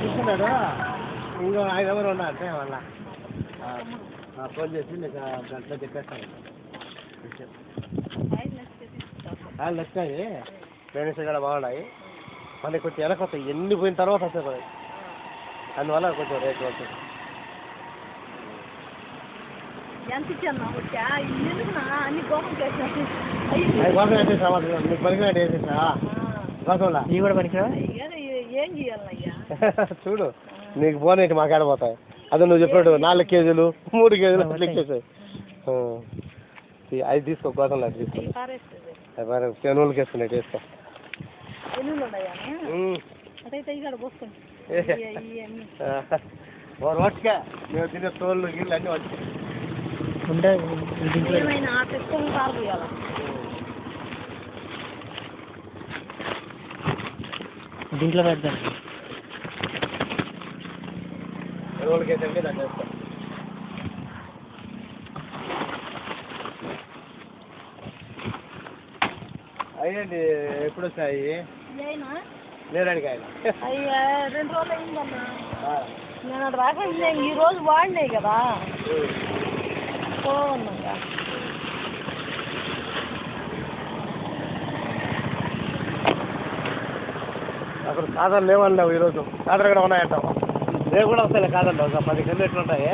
చూస్తున్నాడు ఇంకో 5 ఎవరు ఉన్నారంటే వాళ్ళ ఫోన్ చేసి నీకు గంటలో చెప్పేస్తాను నచ్చాయి ఫ్రెండ్స్ కూడా బాగున్నాయి మనకి కొంచెం వెనక వస్తాయి ఎన్ని పోయిన తర్వాత వస్తాయి అందువల్ల కొంచెం రేట్ వస్తుంది గోసం వేసేసా నీకు పనికిరాడు వేసేసా గోసంలా నీ కూడా పనికిరా చూడు నీకు పోనేటి మాకాడ పోతాయి అదే నువ్వు చెప్పాడు 4 కేజీలు 3 కేజీలు లెక్కేసాయి అది తీసుకో గోసంలో అది తీసుకో చెనువులకి వేసుకున్నాయి తీసుకో వచ్చా మేము తినే తోళ్ళు గిళ్ళు అన్నీ వచ్చాయి దీంట్లో పెడతాను చెరువులకి వేసండి దాన్ని వేస్తాం అయ్యండి ఎప్పుడు వచ్చాయి నేరాడికి ఆయన 2 రోజులు అయిందమ్మా నేను అటు రాక ఈ రోజు వాడినాయి కదా పోవన్నా అసలు కాదలు లేవన్నావు ఈరోజు కాదలు కూడా ఉన్నాయంటావు రేపు కూడా వస్తాయి కాదండి ఒక 10 కిలోమీటర్లు ఉంటాయి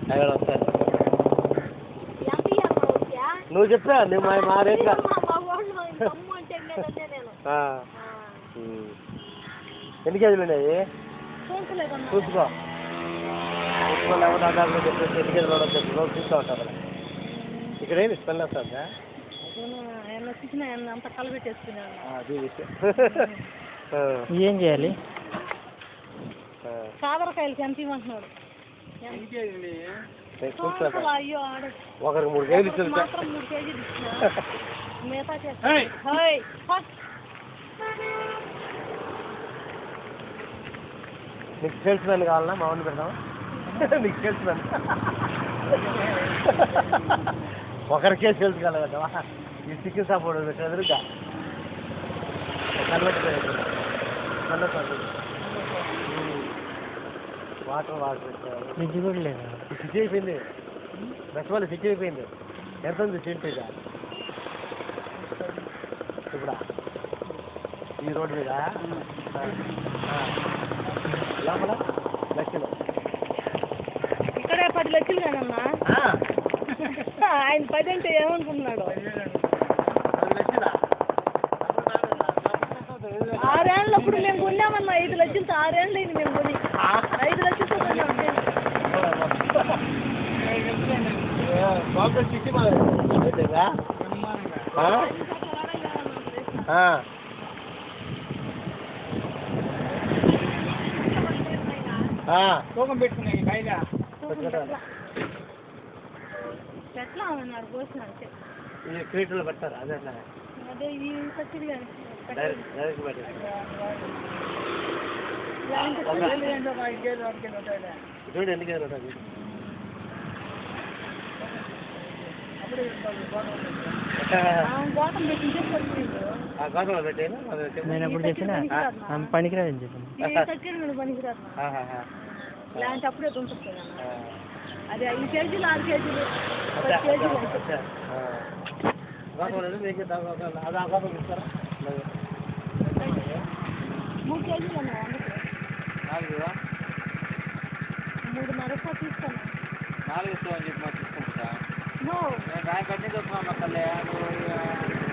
అవి కూడా వస్తాయి నువ్వు చెప్పా నువ్వు మా రేట్గా ఎన్ని కేజీలు ఉన్నాయి చూసుకో చెప్పేసి ఎన్ని కేజీలు ఉండదు చెప్పి రోజు చూస్తూ ఉంటారు ఇక్కడ ఏంటి స్మెల్ వస్తుందా అది ఏం చేయాలి కాదరకాయలకి ఎంత ఇవ్వమంటున్నాడు ఒకరికి 3 కేజీలు ఇచ్చారు 3 కేజీలు మిగతా నీకు సేల్స్ మ్యాన్ కావాలన్నా మా ఊరిని పెడతావా నీకు సేల్స్ మ్యాన్ ఒకరికే సేల్స్ కావాలి కదా ఈ చికెన్ షాప్ ఎదురుగా వాటర్ ఫ్రిడ్జ్ కూడా లేదు స్విచ్ అయిపోయింది రసవాళ్ళు స్విచ్ అయిపోయింది ఎంత ఉంది సీల్పేజా ఇప్పుడు ఈ రోడ్డు మీద లోపల లక్షలు ఇక్కడే 10 లక్షలు కాదమ్మా ఆయన 10 అంటే ఏమనుకుంటున్నాడు 6 ఏళ్ళప్పుడు మేము కొన్నామన్నా 5 లక్షలతో 6 ఏళ్ళు అయింది మేము కొని 5 లక్షలతో కొన్నాం తూకం పెట్టుకున్నాయి ఎట్లా ఉన్నారు పోసిన ఈ క్రీటలు పెట్టారు అదే అదే ఈ సచ్చిడి డైరెక్ట్ పెట్టారు చూడు ఎన్ని కేజీలు ఉంటుంది గోతంలో పెట్టేనా నేను ఎప్పుడు చెప్పినా పనికిరాదని చెప్పాను ఇలాంటి అప్పుడే పంపిస్తాను అది 5 కేజీలు 6 కేజీలు 10 కేజీలు గోతం ఇస్తారా 3 కేజీలు అన్నా 3.5 తీస్తాను 4 ఇస్తామని చెప్పి మాకు తీసుకుంటా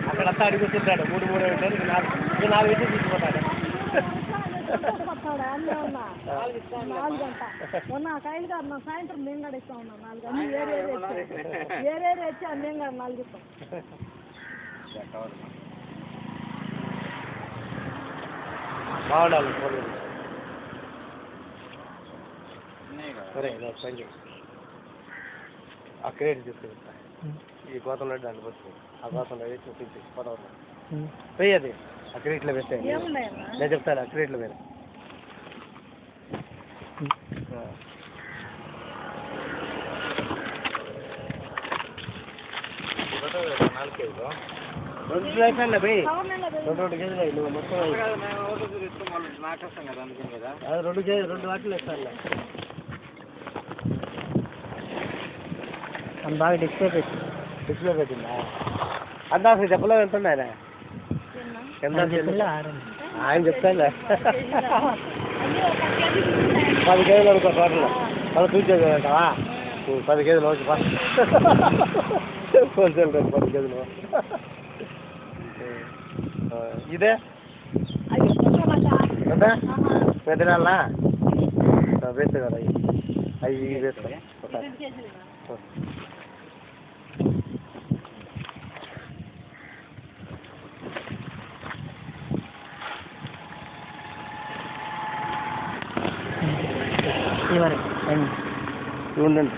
అక్కడ అడిగి తింటాడు 3 ఉంటాడు 4 ఇచ్చి తీసుకుంటాడు మొన్న కాయలు కాదు నా సాయంత్రం మేము కూడా ఇస్తా ఉన్నాం 4 అన్ని వేరే వచ్చి మేము కూడా 4 ఇస్తాం బాగుండాలి సరే థ్యాంక్ యూ ఆ క్రేట్ తీసుకుంటా ఈ గోతంలో దాన్ని వస్తుంది ఆ గోతంలో వేసి చూపించి పోతాం పోయేది ఆ క్రేట్లో పెట్టే నేను చెప్తాను ఆ క్రేట్లో మీద నాలుగు కేజీలు 2 అయిపోయినా పోయి కవర్ నెల 2 కేజీలు అయ్యి నువ్వు మొత్తం మేము ఓటు తీసుకొని వాళ్ళు నాకేస్తాం కదా అందుకని కదా. అది 2 కేజీ 2 వాటిలు ఇస్తాను. బాగా డిస్ప్లే పెట్టి డిస్ప్లే పెట్టిందా అందాక చెప్పలేదు ఎంత ఆయన ఎంత ఆయన చెప్తాను 10 కేజీలు అనుకో టోటల్ అలా చూసేది అంటావా 10 కేజీలు వచ్చి హోల్సేల్ రేట్ 10 కేజీలు ఇదే ఎంత పెద్దలా వేస్తే కదా అవి వేస్తా ఉండండి.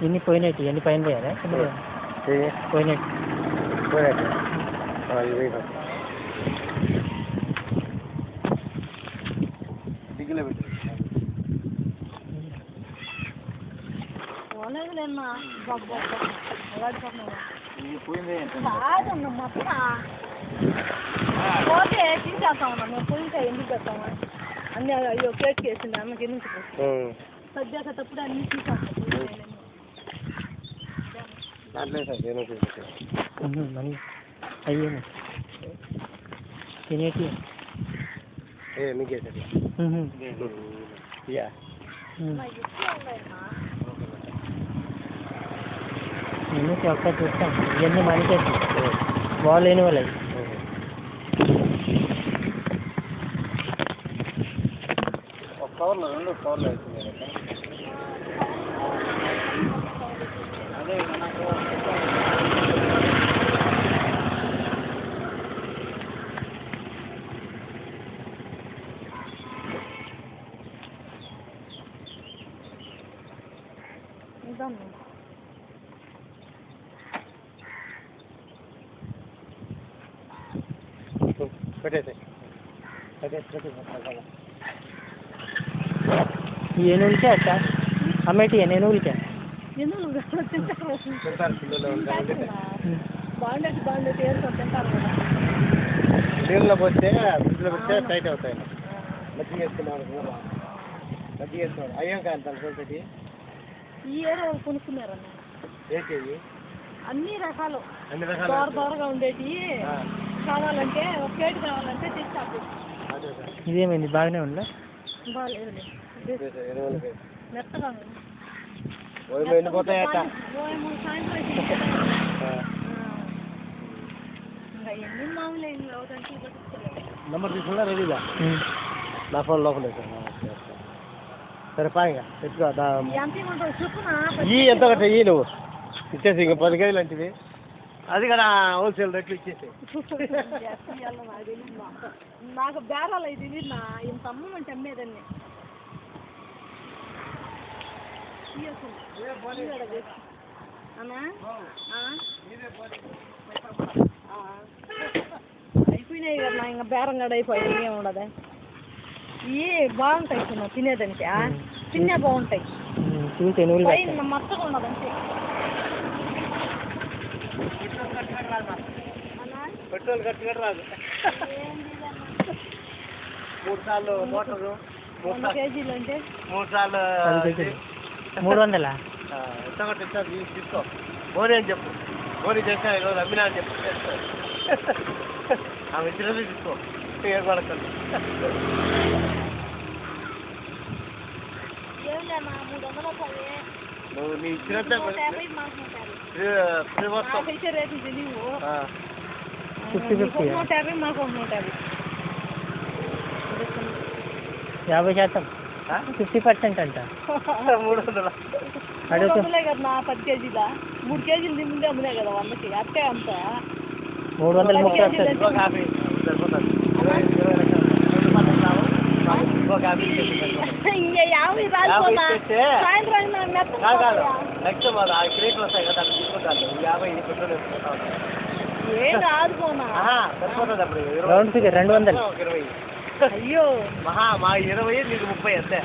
ఇన్ని పోయినట్టు ఎన్ని పైన పోయారా పోయినట్టు దిగులే పెట్టి పోలేదులేమ్మా బాబు పోయింది కాదమ్మా మొత్తం పోతే తీసేస్తామన్నా మేము పోయింకా ఎందుకు పెడతామా అన్నీ అయ్యో కేక్ వేసింది అమ్మకి ఎందుకు సద్యాక తప్పుడు అన్నీ తీసేస్తాం మనీ అయ్యే తినేటి మీకే నేను ఒక్క చూస్తాను ఇవన్నీ మనకేసి బాల్ లేని వాళ్ళు ఒక కవర్లో 2 కవర్లు అవుతుంది అదే నాకు పెట్టేసి ये नूल क्या अच्छा अमेठी है नूल क्या బాగుండేది తింటారు కదా నీళ్ళలో పోతే ఫ్రిడ్జ్లో పెడితే టైట్ అవుతాయి. మజ్జిగ వేసుకున్నాడు మజ్జిగ వేసుకున్నాడు అయ్యాం కాదు తలపెట్టి ఈ ఏదో కొనుక్కున్నారన్న ఏంటి అన్ని రకాలు అన్ని దూరగా ఉండేటి కావాలంటే ఒక ప్లేట్ కావాలంటే తెచ్చాడు. ఇదేమైంది బాగానే ఉందా బాగాలేదు మెత్తగా ఎండిపోతాయట సాయంత్రం ఇంకా ఎన్ని మామూలు నెంబర్ తీసుకున్నా రెడీగా నా ఫోన్ లోపల సరే పాయిగా తెచ్చుకో ఎంత కట్ట ఇవి నువ్వు ఇచ్చేసి ఇంకా 10 కేజీలు లాంటివి అది కూడా హోల్సేల్ రేట్లు ఇచ్చేసి నాకు బేరాలు అయితే తెలియదు ఇంత అమ్మమంటే అమ్మేదాన్ని అయిపోయినాయి కదా ఇంకా బేరం గడ అయిపోయాయి ఏమి ఉండదు ఇవి బాగుంటాయి చిన్న తినేదానికి తినే బాగుంటాయి మొత్తగా ఉండదు అంతే పెట్రోల్ ఖర్చు రాదు 3 సార్లు మోటారు 100 కేజీలు అంటే 3 సార్లు 300 ఎంత కొట్టిస్తా తీసుకో బోని అని చెప్పు బోని చేస్తా ఈరోజు అమ్మినా అని చెప్పు ఆమె ఇచ్చినది తీసుకో ఏం కొడకండి నువ్వు నీ ఇచ్చినంత ఫ్రీ వస్తావు 50 మాకు 150 50% 50% అంట 300 అడుగులే కదా నా 10 కేజీలా 3 కేజీలు తింటే అమ్ములే కదా 100కి అట్టే అంత 330 ఇంకా 50 రాలిపోతా సాయంత్రం నెక్స్ట్ క్రేట్లు వస్తాయి కదా అక్కడ తీసుకుంటాను 50 పెట్రోల్ వేసుకుంటా ఏం రాదు పోనా సరిపోతుంది అప్పుడు రౌండ్ ఫిగర్ 200 20 అయ్యో మా 20 నీకు 30 అంతే